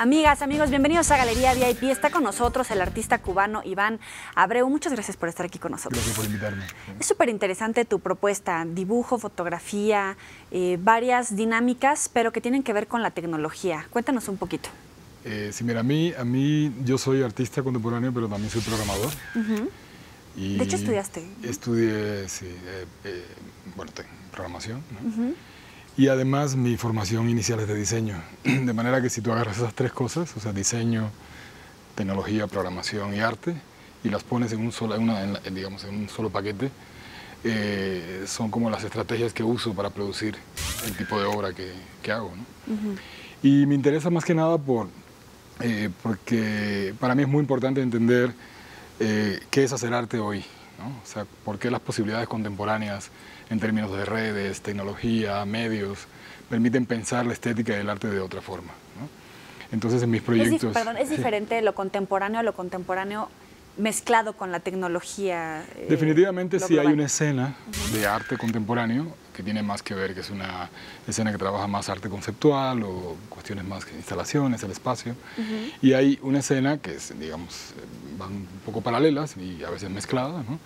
Amigas, amigos, bienvenidos a Galería VIP. Está con nosotros el artista cubano Iván Abreu. Muchas gracias por estar aquí con nosotros. Gracias por invitarme. Es súper interesante tu propuesta, dibujo, fotografía, varias dinámicas, pero que tienen que ver con la tecnología. Cuéntanos un poquito. Sí, mira, a mí yo soy artista contemporáneo, pero también soy programador. Y de hecho, estudiaste. Estudié, sí, programación, ¿no? Y además mi formación inicial es de diseño, de manera que si tú agarras esas tres cosas, o sea, diseño, tecnología, programación y arte, y las pones en un solo, digamos, en un solo paquete, son como las estrategias que uso para producir el tipo de obra que hago, ¿no? Y me interesa más que nada porque para mí es muy importante entender qué es hacer arte hoy, ¿no? O sea, por qué las posibilidades contemporáneas en términos de redes, tecnología, medios, permiten pensar la estética del arte de otra forma, ¿no? Entonces en mis proyectos... ¿Es diferente lo contemporáneo a lo contemporáneo mezclado con la tecnología? Definitivamente sí hay una escena de arte contemporáneo que tiene más que ver, que es una escena que trabaja más arte conceptual o cuestiones más que instalaciones, el espacio. Y hay una escena que es, digamos, van un poco paralelas y a veces mezcladas, ¿no?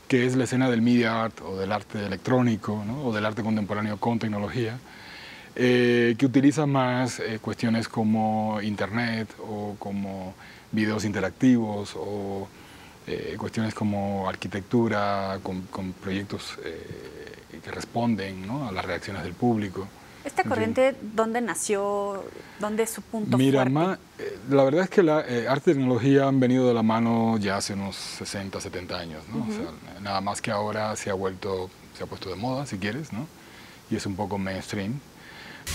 Que es la escena del media art o del arte electrónico, ¿no? O del arte contemporáneo con tecnología, que utiliza más cuestiones como internet o como videos interactivos o cuestiones como arquitectura con proyectos que responden, ¿no? A las reacciones del público. ¿Esta corriente dónde nació? ¿Dónde es su punto fuerte? Mira, la verdad es que la arte y tecnología han venido de la mano ya hace unos 60, 70 años, ¿no? O sea, nada más que ahora se ha puesto de moda, si quieres, ¿no? Y es un poco mainstream.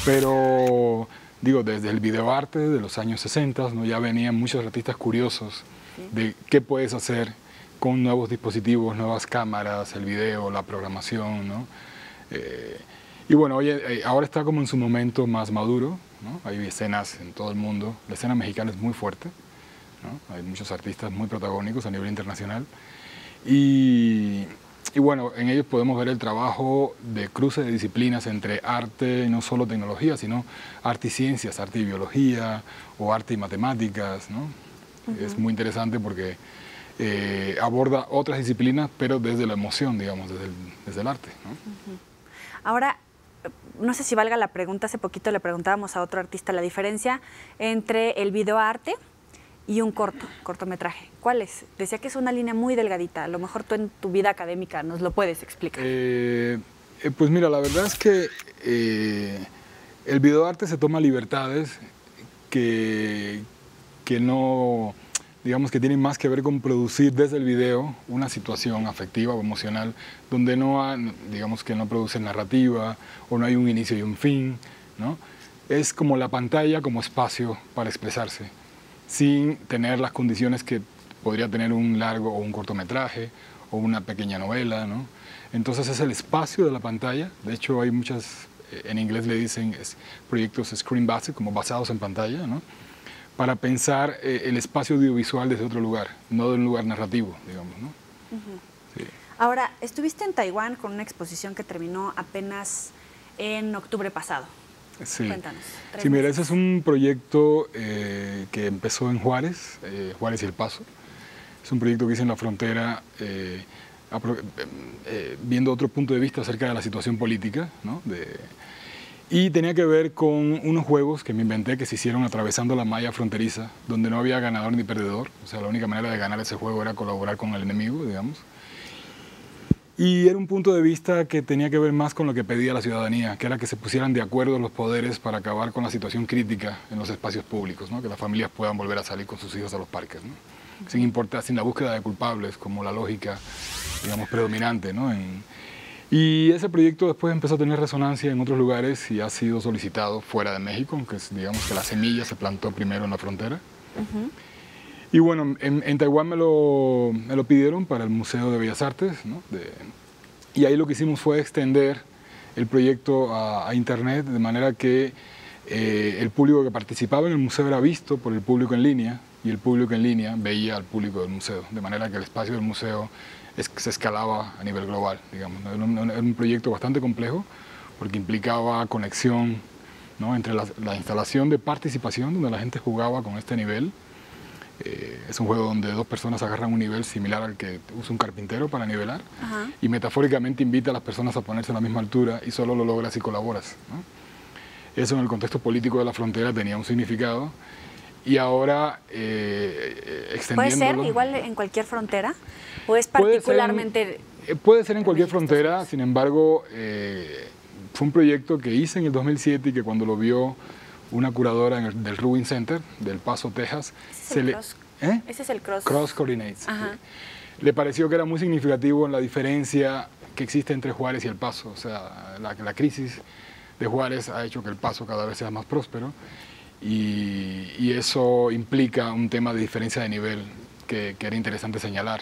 Pero, digo, desde el videoarte de los años 60, ¿no? Ya venían muchos artistas curiosos de qué puedes hacer con nuevos dispositivos, nuevas cámaras, el video, la programación, ¿no? Y bueno, ahora está como en su momento más maduro, ¿no? Hay escenas en todo el mundo. La escena mexicana es muy fuerte, ¿no? Hay muchos artistas muy protagónicos a nivel internacional. Y bueno, en ellos podemos ver el trabajo de cruce de disciplinas entre arte y no solo tecnología, sino arte y ciencias, arte y biología o arte y matemáticas, ¿no? Es muy interesante porque aborda otras disciplinas, pero desde la emoción, digamos, desde el arte, ¿no? Ahora, no sé si valga la pregunta, hace poquito le preguntábamos a otro artista la diferencia entre el videoarte y un cortometraje. ¿Cuál es? Decía que es una línea muy delgadita. A lo mejor tú en tu vida académica nos lo puedes explicar. Pues mira, la verdad es que el videoarte se toma libertades que no, digamos, que tienen más que ver con producir desde el video una situación afectiva o emocional donde digamos que no produce narrativa o no hay un inicio y un fin, ¿no? Es como la pantalla como espacio para expresarse, sin tener las condiciones que podría tener un largo o un cortometraje o una pequeña novela, ¿no? Entonces es el espacio de la pantalla. De hecho hay muchas, en inglés le dicen proyectos screen-based, como basados en pantalla, ¿no? Para pensar el espacio audiovisual desde otro lugar, no de un lugar narrativo, digamos, ¿no? Sí. Ahora, estuviste en Taiwán con una exposición que terminó apenas en octubre pasado. Sí. Cuéntanos. Sí, mira, ese es un proyecto que empezó en Juárez, Juárez y El Paso. Es un proyecto que hice en la frontera, viendo otro punto de vista acerca de la situación política, ¿no? Y tenía que ver con unos juegos que me inventé que se hicieron atravesando la malla fronteriza, donde no había ganador ni perdedor. O sea, la única manera de ganar ese juego era colaborar con el enemigo, digamos. Y era un punto de vista que tenía que ver más con lo que pedía la ciudadanía, que era que se pusieran de acuerdo los poderes para acabar con la situación crítica en los espacios públicos, ¿no? Que las familias puedan volver a salir con sus hijos a los parques, ¿no? Sin la búsqueda de culpables, como la lógica, digamos, predominante, ¿no? Y ese proyecto después empezó a tener resonancia en otros lugares y ha sido solicitado fuera de México, aunque digamos que la semilla se plantó primero en la frontera. Y bueno, en Taiwán me lo pidieron para el Museo de Bellas Artes, ¿no? Y ahí lo que hicimos fue extender el proyecto a internet, de manera que el público que participaba en el museo era visto por el público en línea y el público en línea veía al público del museo, de manera que el espacio del museo se escalaba a nivel global, digamos. Era un proyecto bastante complejo porque implicaba conexión ¿no? Entre la instalación de participación, donde la gente jugaba con este nivel. Es un juego donde dos personas agarran un nivel similar al que usa un carpintero para nivelar. Ajá. Y metafóricamente invita a las personas a ponerse a la misma altura y solo lo logras si colaboras, ¿no? Eso en el contexto político de la frontera tenía un significado y ahora extendiéndolo... ¿Puede ser igual en cualquier frontera? ¿O es particularmente...? Puede ser en cualquier frontera, sin embargo, fue un proyecto que hice en el 2007 y que cuando lo vio una curadora del Rubin Center, del Paso, Texas, Ese es el Cross Coordinates. Ajá. Le pareció que era muy significativo en la diferencia que existe entre Juárez y El Paso. O sea, la crisis de Juárez ha hecho que El Paso cada vez sea más próspero y eso implica un tema de diferencia de nivel que era interesante señalar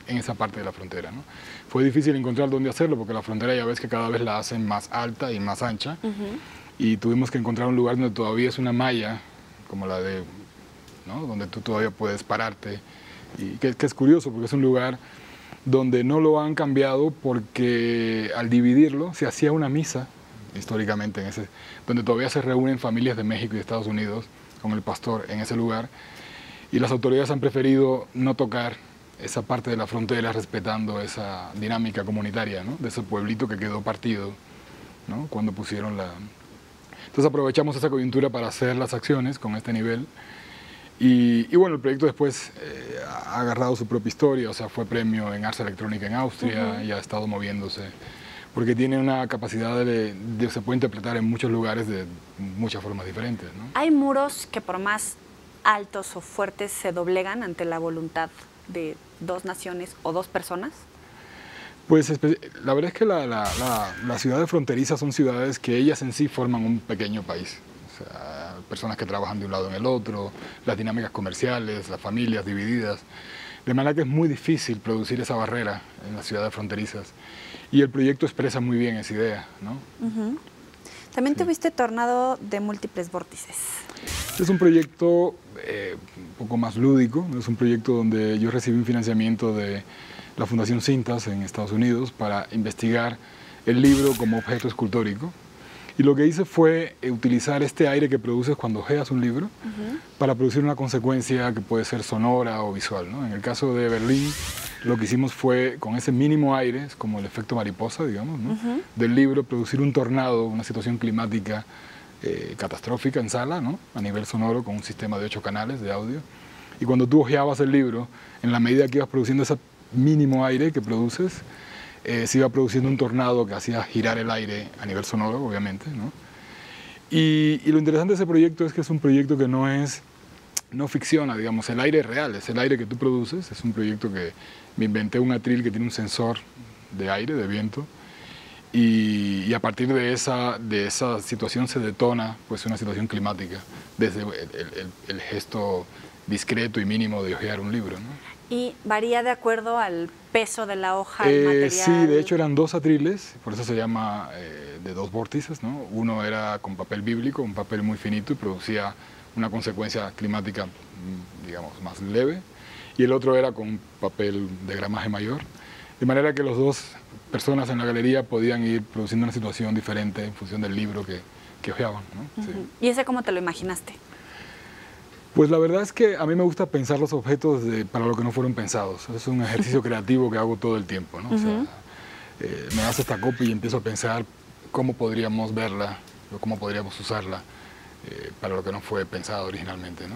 en esa parte de la frontera, ¿no? Fue difícil encontrar dónde hacerlo porque la frontera ya ves que cada vez la hacen más alta y más ancha. Y tuvimos que encontrar un lugar donde todavía es una malla, como la de, ¿no? Donde tú todavía puedes pararte. Y que es curioso porque es un lugar donde no lo han cambiado porque al dividirlo se hacía una misa, históricamente, donde todavía se reúnen familias de México y de Estados Unidos con el pastor en ese lugar. Y las autoridades han preferido no tocar esa parte de la frontera respetando esa dinámica comunitaria, ¿no? De ese pueblito que quedó partido, ¿no? Cuando pusieron la... Entonces aprovechamos esa coyuntura para hacer las acciones con este nivel y bueno, el proyecto después ha agarrado su propia historia, o sea, fue premio en Ars Electrónica en Austria y ha estado moviéndose porque tiene una capacidad se puede interpretar en muchos lugares de muchas formas diferentes, ¿no? ¿Hay muros que por más altos o fuertes se doblegan ante la voluntad de dos naciones o dos personas? Pues la verdad es que las ciudades fronterizas son ciudades que ellas en sí forman un pequeño país. O sea, personas que trabajan de un lado en el otro, las dinámicas comerciales, las familias divididas. De manera que es muy difícil producir esa barrera en las ciudades fronterizas. Y el proyecto expresa muy bien esa idea, ¿no? También tuviste Tornado de múltiples vórtices. Es un proyecto un poco más lúdico, es un proyecto donde yo recibí un financiamiento de la Fundación Cintas en Estados Unidos para investigar el libro como objeto escultórico. Y lo que hice fue utilizar este aire que produces cuando ojeas un libro para producir una consecuencia que puede ser sonora o visual, ¿no? En el caso de Berlín, lo que hicimos fue, con ese mínimo aire, es como el efecto mariposa, digamos, ¿no? Del libro, producir un tornado, una situación climática catastrófica en sala, ¿no? A nivel sonoro, con un sistema de 8 canales de audio. Y cuando tú ojeabas el libro, en la medida que ibas produciendo ese mínimo aire que produces, se iba produciendo un tornado que hacía girar el aire a nivel sonoro, obviamente, ¿no? Y lo interesante de ese proyecto es que es un proyecto que no ficciona, digamos, el aire es real, es el aire que tú produces, es un proyecto que me inventé un atril que tiene un sensor de aire, de viento, y a partir de esa situación se detona pues una situación climática, desde el gesto discreto y mínimo de hojear un libro, ¿no? ¿Y varía de acuerdo al peso de la hoja, el material? Sí, de hecho eran 2 atriles, por eso se llama de 2 vórtices, ¿no? Uno era con papel bíblico, un papel muy finito y producía una consecuencia climática, digamos, más leve, y el otro era con papel de gramaje mayor, de manera que los 2 personas en la galería podían ir produciendo una situación diferente en función del libro que hojeaban, ¿no? Sí. ¿Y ese cómo te lo imaginaste? Pues la verdad es que a mí me gusta pensar los objetos para lo que no fueron pensados. Es un ejercicio creativo que hago todo el tiempo, ¿no? O sea, me das esta copia y empiezo a pensar cómo podríamos verla o cómo podríamos usarla para lo que no fue pensado originalmente, ¿no?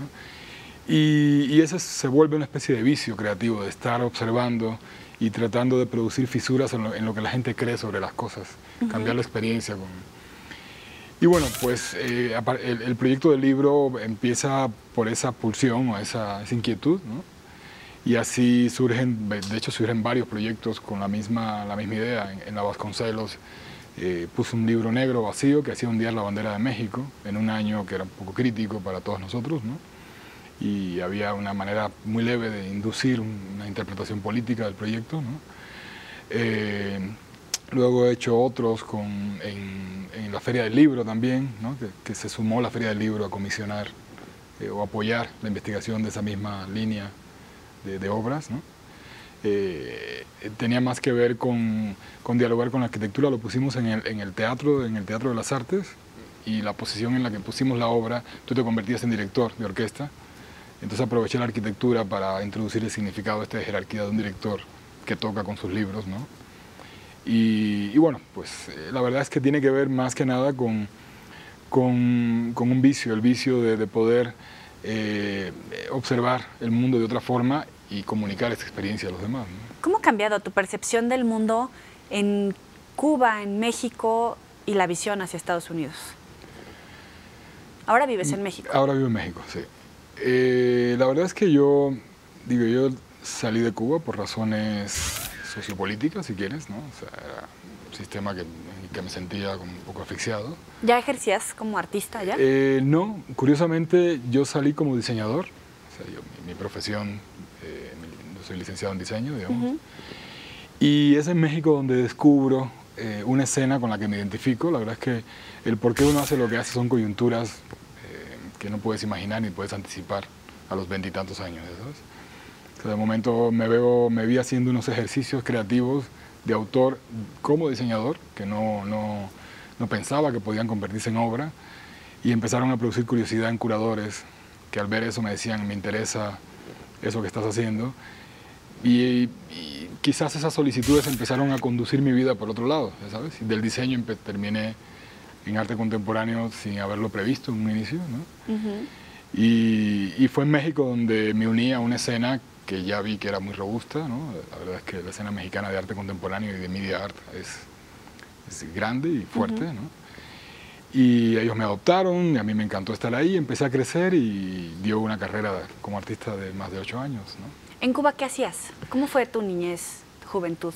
Y eso se vuelve una especie de vicio creativo, de estar observando y tratando de producir fisuras en lo que la gente cree sobre las cosas, cambiar la experiencia Y bueno, pues el proyecto del libro empieza por esa pulsión o esa inquietud, ¿no? Y así surgen, de hecho surgen varios proyectos con la misma idea. En la Vasconcelos puse un libro negro vacío que hacía ondear la bandera de México en un año que era un poco crítico para todos nosotros, ¿no? Y había una manera muy leve de inducir una interpretación política del proyecto, ¿no? Luego he hecho otros en la Feria del Libro también, ¿no? que se sumó la Feria del Libro a comisionar o apoyar la investigación de esa misma línea de obras, ¿no? Tenía más que ver con dialogar con la arquitectura, lo pusimos en el Teatro de las Artes, y la posición en la que pusimos la obra, tú te convertías en director de orquesta. Entonces aproveché la arquitectura para introducir el significado de jerarquía de un director que toca con sus libros, ¿no? Y bueno, pues la verdad es que tiene que ver más que nada con un vicio, el vicio de poder observar el mundo de otra forma y comunicar esta experiencia a los demás, ¿no? ¿Cómo ha cambiado tu percepción del mundo en Cuba, en México y la visión hacia Estados Unidos? Ahora vives en México. Ahora vivo en México, sí. La verdad es que yo salí de Cuba por razones sociopolíticas, si quieres, ¿no? O sea, era un sistema que me sentía como un poco asfixiado. ¿Ya ejercías como artista allá? No, curiosamente yo salí como diseñador. O sea, mi profesión, yo soy licenciado en diseño, digamos. Y es en México donde descubro una escena con la que me identifico. La verdad es que el por qué uno hace lo que hace son coyunturas que no puedes imaginar ni puedes anticipar a los 20 y tantos años, ¿sabes? O sea, de momento me vi haciendo unos ejercicios creativos de autor como diseñador, que no pensaba que podían convertirse en obra, y empezaron a producir curiosidad en curadores, que al ver eso me decían, me interesa eso que estás haciendo, y quizás esas solicitudes empezaron a conducir mi vida por otro lado, ¿sabes? Y del diseño terminé en arte contemporáneo sin haberlo previsto en un inicio, ¿no? Y fue en México donde me uní a una escena que ya vi que era muy robusta, ¿no? La verdad es que la escena mexicana de arte contemporáneo y de media art es grande y fuerte, ¿no? Y ellos me adoptaron, y a mí me encantó estar ahí, empecé a crecer y dio una carrera como artista de más de 8 años, ¿no? ¿En Cuba qué hacías? ¿Cómo fue tu niñez, juventud?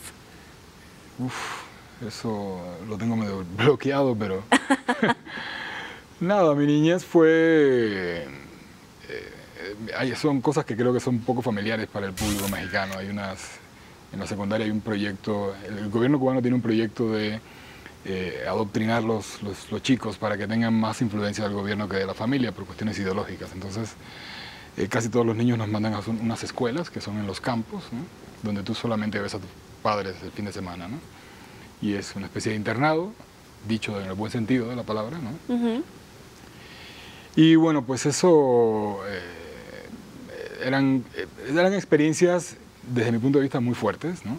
Eso lo tengo medio bloqueado, pero... Nada, mi niñez fue... son cosas que creo que son poco familiares para el público mexicano. En la secundaria hay un proyecto, el gobierno cubano tiene un proyecto de adoctrinar los chicos para que tengan más influencia del gobierno que de la familia por cuestiones ideológicas. Entonces, casi todos los niños nos mandan a unas escuelas que son en los campos, ¿no? Donde tú solamente ves a tus padres el fin de semana, ¿no? Y es una especie de internado, dicho en el buen sentido de la palabra, ¿no? Y bueno, pues eso eran experiencias desde mi punto de vista muy fuertes, ¿no?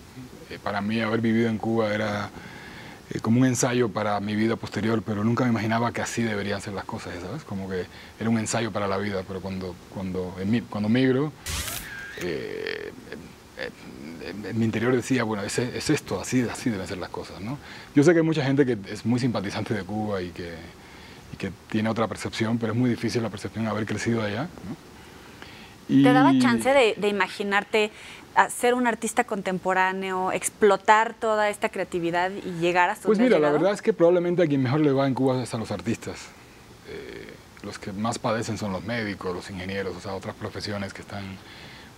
Para mí haber vivido en Cuba era como un ensayo para mi vida posterior, pero nunca me imaginaba que así deberían ser las cosas, ¿sabes? Como que era un ensayo para la vida, pero cuando migro, en mi interior decía, bueno, es esto, así deben ser las cosas, ¿no? Yo sé que hay mucha gente que es muy simpatizante de Cuba y que tiene otra percepción, pero es muy difícil la percepción de haber crecido allá, ¿no? ¿Te daba chance de imaginarte a ser un artista contemporáneo, explotar toda esta creatividad y llegar hasta Pues donde mira, has la llegado? verdad es que probablemente a quien mejor le va en Cuba es a los artistas. Los que más padecen son los médicos, los ingenieros, o sea, otras profesiones que están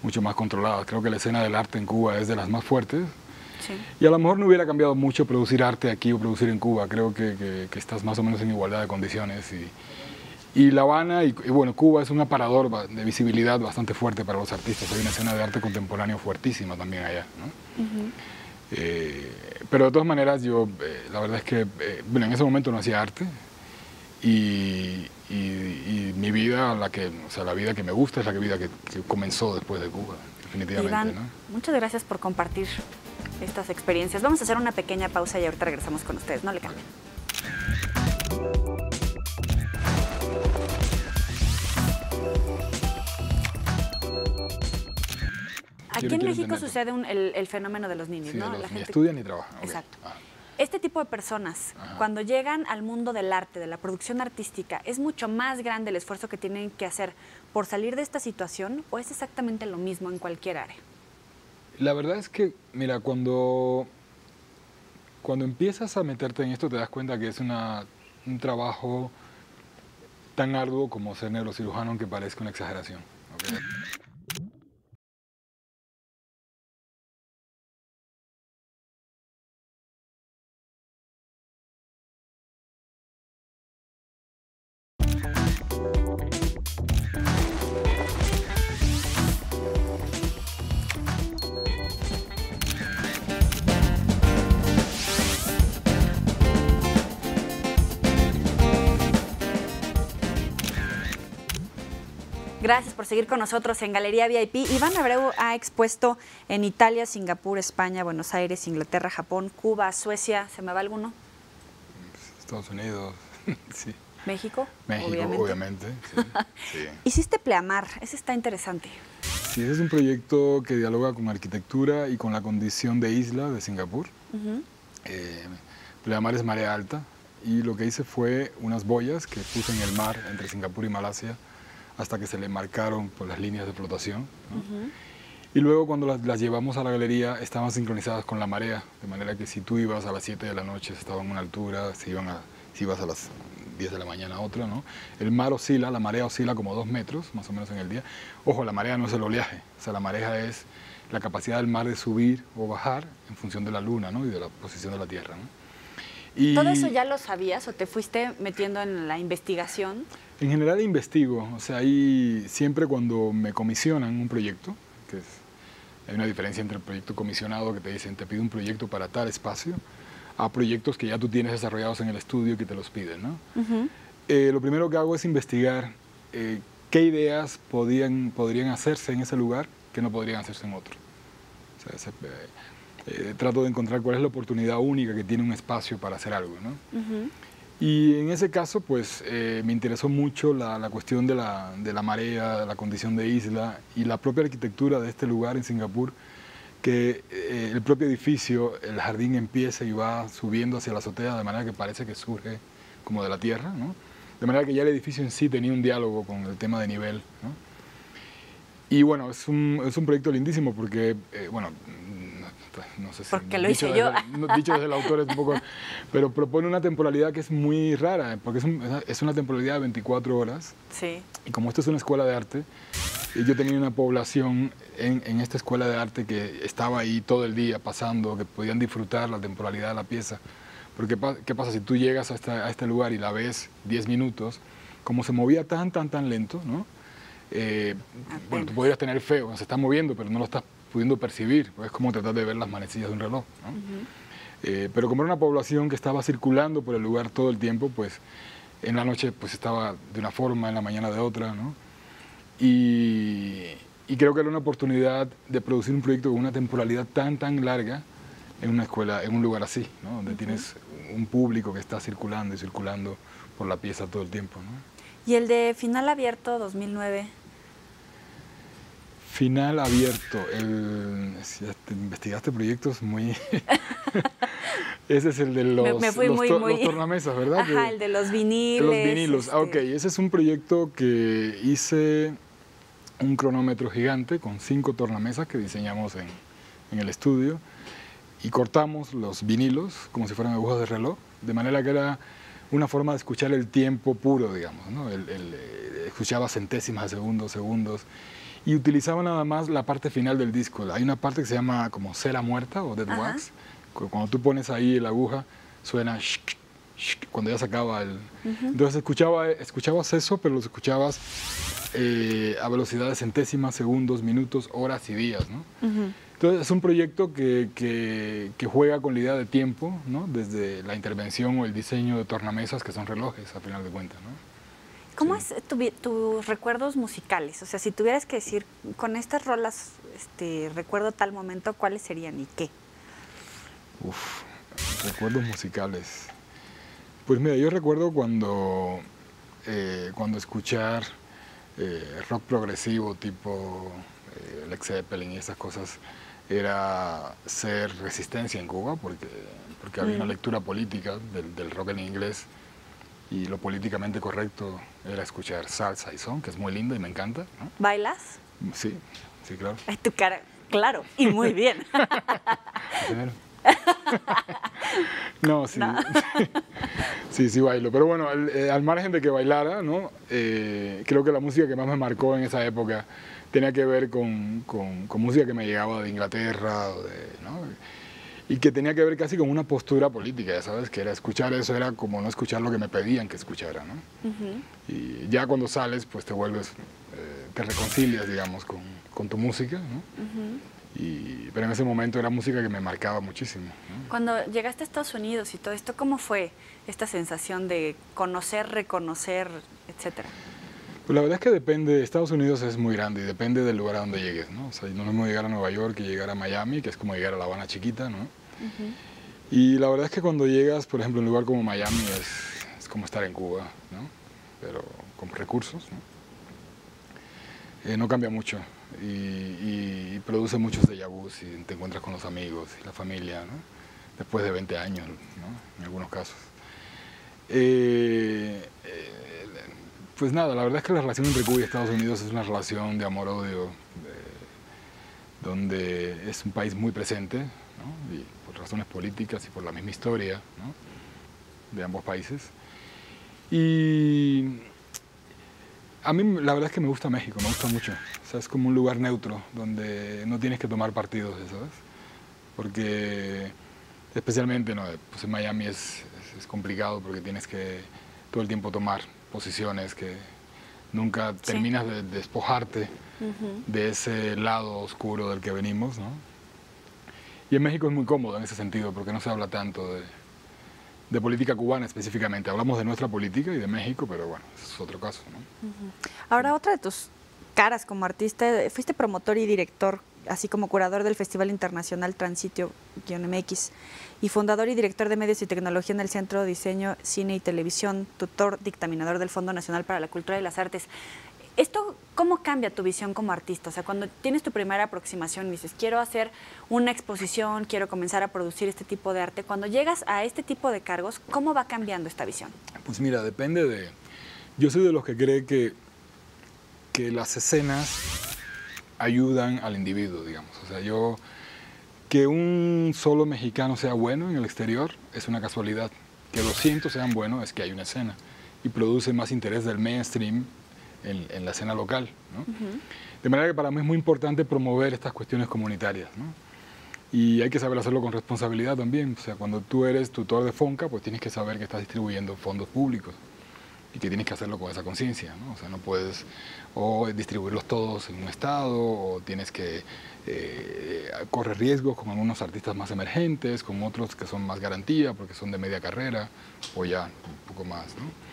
mucho más controladas. Creo que la escena del arte en Cuba es de las más fuertes. Sí. Y a lo mejor no hubiera cambiado mucho producir arte aquí o producir en Cuba. Creo que estás más o menos en igualdad de condiciones. Y La Habana y bueno, Cuba es un aparador de visibilidad bastante fuerte para los artistas. Hay una escena de arte contemporáneo fuertísima también allá, ¿no? Pero de todas maneras, yo la verdad es que bueno, en ese momento no hacía arte y mi vida, o sea, la vida que me gusta es la vida que comenzó después de Cuba, definitivamente. Iván, ¿no? muchas gracias por compartir estas experiencias. Vamos a hacer una pequeña pausa y ahorita regresamos con ustedes. No le cambien. Aquí en México sucede el fenómeno de los niños, Sí, ¿no? la gente ni estudian ni trabajan. Okay. Exacto. Este tipo de personas, cuando llegan al mundo del arte, de la producción artística, ¿es mucho más grande el esfuerzo que tienen que hacer por salir de esta situación o es exactamente lo mismo en cualquier área? La verdad es que, mira, cuando empiezas a meterte en esto te das cuenta que es un trabajo tan arduo como ser neurocirujano, aunque parezca una exageración. ¿Okay? Gracias por seguir con nosotros en Galería VIP. Iván Abreu ha expuesto en Italia, Singapur, España, Buenos Aires, Inglaterra, Japón, Cuba, Suecia. ¿Se me va alguno? Estados Unidos, sí. México, obviamente. Sí, sí. Hiciste Pleamar, ese está interesante. Sí, ese es un proyecto que dialoga con arquitectura y con la condición de isla de Singapur. Pleamar es marea alta y lo que hice fue unas boyas que puse en el mar entre Singapur y Malasia hasta que se le marcaron por las líneas de flotación, ¿no? Y luego cuando las llevamos a la galería estaban sincronizadas con la marea, de manera que si tú ibas a las 7 de la noche estaban a una altura, si ibas a las 10 de la mañana a otra, ¿no? El mar oscila, la marea oscila como 2 metros, más o menos en el día. Ojo, la marea no es el oleaje, o sea, la marea es la capacidad del mar de subir o bajar en función de la luna, ¿no? Y de la posición de la Tierra, ¿no? Y ¿todo eso ya lo sabías o te fuiste metiendo en la investigación? En general investigo, o sea, ahí siempre cuando me comisionan un proyecto, hay una diferencia entre el proyecto comisionado que te dicen, te pido un proyecto para tal espacio, a proyectos que ya tú tienes desarrollados en el estudio que te los piden, ¿no? Lo primero que hago es investigar qué ideas podrían hacerse en ese lugar que no podrían hacerse en otro. O sea, trato de encontrar cuál es la oportunidad única que tiene un espacio para hacer algo, ¿no? Y en ese caso, pues, me interesó mucho la cuestión de la marea, la condición de isla y la propia arquitectura de este lugar en Singapur, que el propio edificio, el jardín empieza y va subiendo hacia la azotea de manera que parece que surge como de la tierra, ¿no? De manera que ya el edificio en sí tenía un diálogo con el tema de nivel, ¿no? Y bueno, es un proyecto lindísimo porque, bueno, no sé si porque lo hice yo. Dicho desde el autor es un poco, pero propone una temporalidad que es muy rara, porque es una temporalidad de 24 horas. Sí. Y como esto es una escuela de arte, yo tenía una población en esta escuela de arte que estaba ahí todo el día pasando, que podían disfrutar la temporalidad de la pieza. Porque ¿qué pasa si tú llegas a este lugar y la ves 10 minutos, como se movía tan lento, ¿no? Bueno, tú podrías tener feo, se está moviendo, pero no lo estás pudiendo percibir, es como tratar de ver las manecillas de un reloj, ¿no? Pero como era una población que estaba circulando por el lugar todo el tiempo, pues en la noche pues estaba de una forma, en la mañana de otra, ¿no? Y creo que era una oportunidad de producir un proyecto con una temporalidad tan larga en una escuela, en un lugar así, ¿no? Donde tienes un público que está circulando y circulando por la pieza todo el tiempo, ¿no? ¿Y el de Final Abierto 2009? Final Abierto, si te investigaste proyectos muy... Ese es el de los tornamesas, ¿verdad? Ajá, el de los viniles. Los vinilos, ok. Ese es un proyecto que hice un cronómetro gigante con 5 tornamesas que diseñamos en el estudio y cortamos los vinilos como si fueran agujas de reloj, de manera que era una forma de escuchar el tiempo puro, digamos, ¿no? Escuchaba centésimas de segundos, y utilizaba nada más la parte final del disco. Hay una parte que se llama como cera muerta o dead wax. Cuando tú pones ahí la aguja, suena shk, shk, cuando ya se acaba el... Entonces escuchabas eso, pero lo escuchabas a velocidad de centésimas, segundos, minutos, horas y días, ¿no? Entonces es un proyecto que juega con la idea de tiempo, ¿no? Desde la intervención o el diseño de tornamesas, que son relojes, a final de cuentas, ¿no? ¿Cómo es tus recuerdos musicales? O sea, si tuvieras que decir, con estas rolas recuerdo tal momento, ¿cuáles serían y qué? Recuerdos musicales. Pues mira, yo recuerdo cuando escuchar rock progresivo tipo Led Zeppelin y esas cosas era ser resistencia en Cuba, porque había una lectura política del rock en inglés. Y lo políticamente correcto era escuchar salsa y son, que es muy lindo y me encanta, ¿no? ¿Bailas? Sí, claro. Ay, tu cara, claro, y muy bien. No, sí. No. Sí, bailo. Pero bueno, al margen de que bailara, ¿no? Creo que la música que más me marcó en esa época tenía que ver con música que me llegaba de Inglaterra, ¿no? Y que tenía que ver casi con una postura política, ya sabes, que era escuchar eso, era como no escuchar lo que me pedían que escuchara, ¿no? Y ya cuando sales, pues te vuelves, te reconcilias, digamos, con tu música, ¿no? Pero en ese momento era música que me marcaba muchísimo, ¿no? Cuando llegaste a Estados Unidos y todo esto, ¿cómo fue esta sensación de conocer, reconocer, etcétera? Pues la verdad es que depende, Estados Unidos es muy grande y depende del lugar a donde llegues, ¿no? O sea, no es lo mismo llegar a Nueva York que llegar a Miami, que es como llegar a La Habana chiquita, ¿no? Y la verdad es que cuando llegas, por ejemplo, a un lugar como Miami es como estar en Cuba, ¿no? Pero con recursos, ¿no? No cambia mucho y produce muchos déjà vus y te encuentras con los amigos y la familia, ¿no? Después de 20 años, ¿no? En algunos casos. Pues nada, la verdad es que la relación entre Cuba y Estados Unidos es una relación de amor-odio, donde es un país muy presente, ¿no? Y por razones políticas y por la misma historia, ¿no? De ambos países. Y a mí la verdad es que me gusta México, me gusta mucho. O sea, es como un lugar neutro, donde no tienes que tomar partidos, ¿sabes? Porque especialmente, ¿no? Pues en Miami es complicado porque tienes que todo el tiempo tomar posiciones que nunca terminas de despojarte de ese lado oscuro del que venimos, ¿no? Y en México es muy cómodo en ese sentido porque no se habla tanto de política cubana específicamente. Hablamos de nuestra política y de México, pero bueno, eso es otro caso, ¿no? Ahora, otra de tus caras como artista, fuiste promotor y director, así como curador del Festival Internacional Transitio-MX y fundador y director de medios y tecnología en el Centro de Diseño, Cine y Televisión, tutor dictaminador del Fondo Nacional para la Cultura y las Artes. ¿Esto cómo cambia tu visión como artista? O sea, cuando tienes tu primera aproximación y dices, quiero hacer una exposición, quiero comenzar a producir este tipo de arte, cuando llegas a este tipo de cargos, ¿cómo va cambiando esta visión? Pues mira, depende de... Yo soy de los que cree que las escenas ayudan al individuo, digamos. O sea, que un solo mexicano sea bueno en el exterior es una casualidad. Que 200 sean buenos es que hay una escena y produce más interés del mainstream en la escena local, ¿no? De manera que para mí es muy importante promover estas cuestiones comunitarias, ¿no? Y hay que saber hacerlo con responsabilidad también. O sea, cuando tú eres tutor de FONCA, pues tienes que saber que estás distribuyendo fondos públicos y que tienes que hacerlo con esa conciencia, ¿no? O sea, no puedes o distribuirlos todos en un estado o tienes que correr riesgos con algunos artistas más emergentes, con otros que son más garantía porque son de media carrera o ya un poco más, ¿no?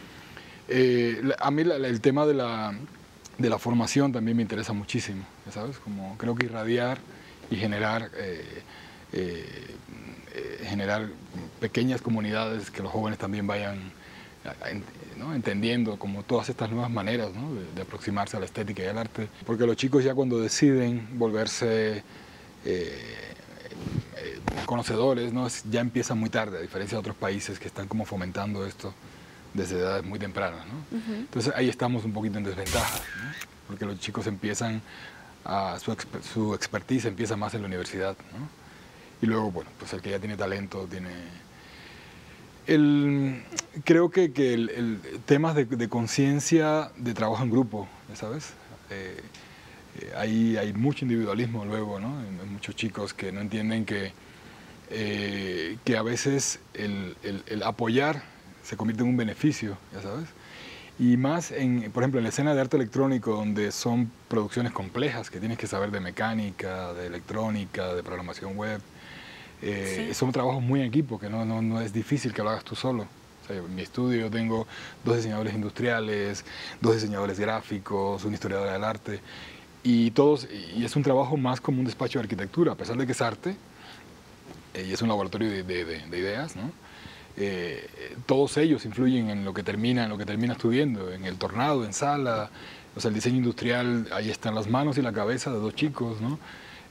A mí el tema de la formación también me interesa muchísimo, ¿sabes? Como creo que irradiar y generar pequeñas comunidades que los jóvenes también vayan, ¿no? Entendiendo como todas estas nuevas maneras, ¿no? de aproximarse a la estética y al arte. Porque los chicos ya cuando deciden volverse conocedores, ¿no? Ya empiezan muy tarde, a diferencia de otros países que están como fomentando esto desde edades muy tempranas, ¿no? Entonces ahí estamos un poquito en desventaja, ¿no? Porque los chicos empiezan su expertise empieza más en la universidad, ¿no? Y luego, bueno, pues el que ya tiene talento tiene... Creo que el temas de conciencia, de trabajo en grupo, ¿sabes? Hay mucho individualismo luego, ¿no? Hay muchos chicos que no entienden que a veces el apoyar se convierte en un beneficio, ya sabes. Y más, por ejemplo, en la escena de arte electrónico, donde son producciones complejas, que tienes que saber de mecánica, de electrónica, de programación web. Son trabajos muy en equipo, que no es difícil que lo hagas tú solo. O sea, en mi estudio yo tengo 2 diseñadores industriales, 2 diseñadores gráficos, una historiadora del arte, y es un trabajo más como un despacho de arquitectura, a pesar de que es arte, y es un laboratorio de ideas, ¿no? Todos ellos influyen en lo que terminas tú viendo, en el tornado, en sala. O sea, el diseño industrial, ahí están las manos y la cabeza de 2 chicos, ¿no?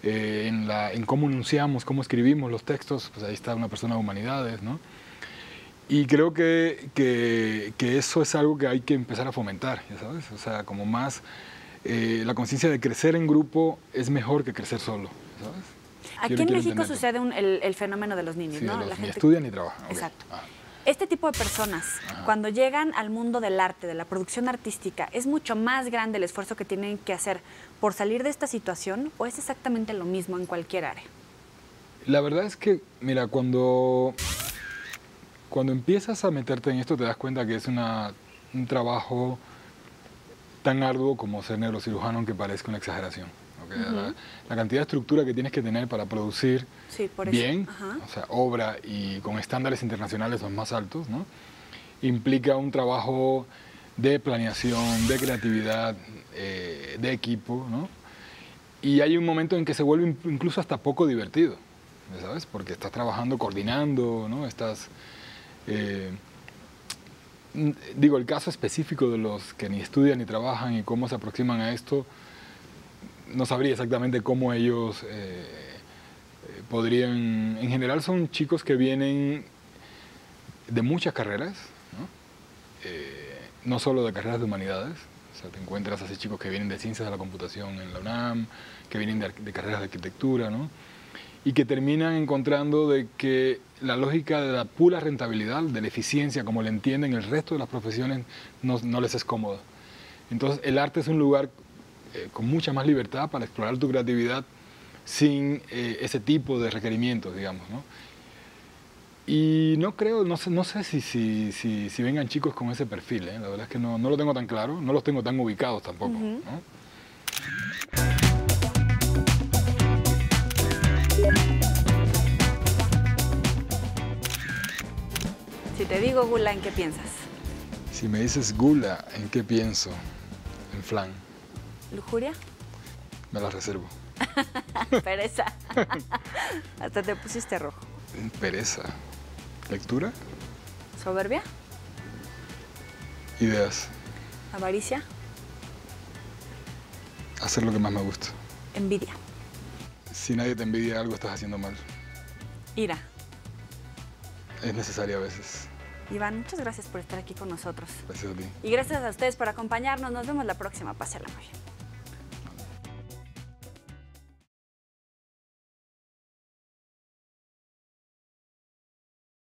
En cómo enunciamos, cómo escribimos los textos, pues ahí está una persona de humanidades, ¿no? Y creo que eso es algo que hay que empezar a fomentar, ¿ya sabes? O sea, como más la conciencia de crecer en grupo es mejor que crecer solo, ¿sabes? Aquí en México sucede el fenómeno de los niños, sí, ¿no? La gente ni estudian ni trabajan. Exacto. Okay. Este tipo de personas, cuando llegan al mundo del arte, de la producción artística, ¿es mucho más grande el esfuerzo que tienen que hacer por salir de esta situación o es exactamente lo mismo en cualquier área? La verdad es que, mira, cuando empiezas a meterte en esto te das cuenta que es un trabajo tan arduo como ser neurocirujano, aunque parezca una exageración. ¿Okay? La cantidad de estructura que tienes que tener para producir bien, o sea, obra y con estándares internacionales los más altos, ¿no? Implica un trabajo de planeación, de creatividad, de equipo, ¿no? Y hay un momento en que se vuelve incluso hasta poco divertido, ¿sabes? Porque estás trabajando, coordinando, ¿no? Estás... digo, el caso específico de los que ni estudian ni trabajan y cómo se aproximan a esto, no sabría exactamente cómo ellos podrían... En general son chicos que vienen de muchas carreras, ¿no? No solo de carreras de humanidades. O sea, te encuentras así chicos que vienen de ciencias de la computación en la UNAM, que vienen de carreras de arquitectura, ¿no? Y que terminan encontrando de que la lógica de la pura rentabilidad, de la eficiencia, como la entienden el resto de las profesiones, no les es cómoda. Entonces, el arte es un lugar con mucha más libertad para explorar tu creatividad sin ese tipo de requerimientos, digamos, ¿no? Y no creo, no sé si vengan chicos con ese perfil, ¿eh? La verdad es que no lo tengo tan claro, no los tengo tan ubicados tampoco, ¿no? Si te digo gula, ¿en qué piensas? Si me dices gula, ¿en qué pienso? En flan. ¿Lujuria? Me la reservo. Pereza. Hasta te pusiste rojo. Pereza. ¿Lectura? ¿Soberbia? Ideas. ¿Avaricia? Hacer lo que más me gusta. ¿Envidia? Si nadie te envidia algo, estás haciendo mal. ¿Ira? Es necesario a veces. Iván, muchas gracias por estar aquí con nosotros. Gracias a ti. Y gracias a ustedes por acompañarnos. Nos vemos la próxima. Pásenla muy bien.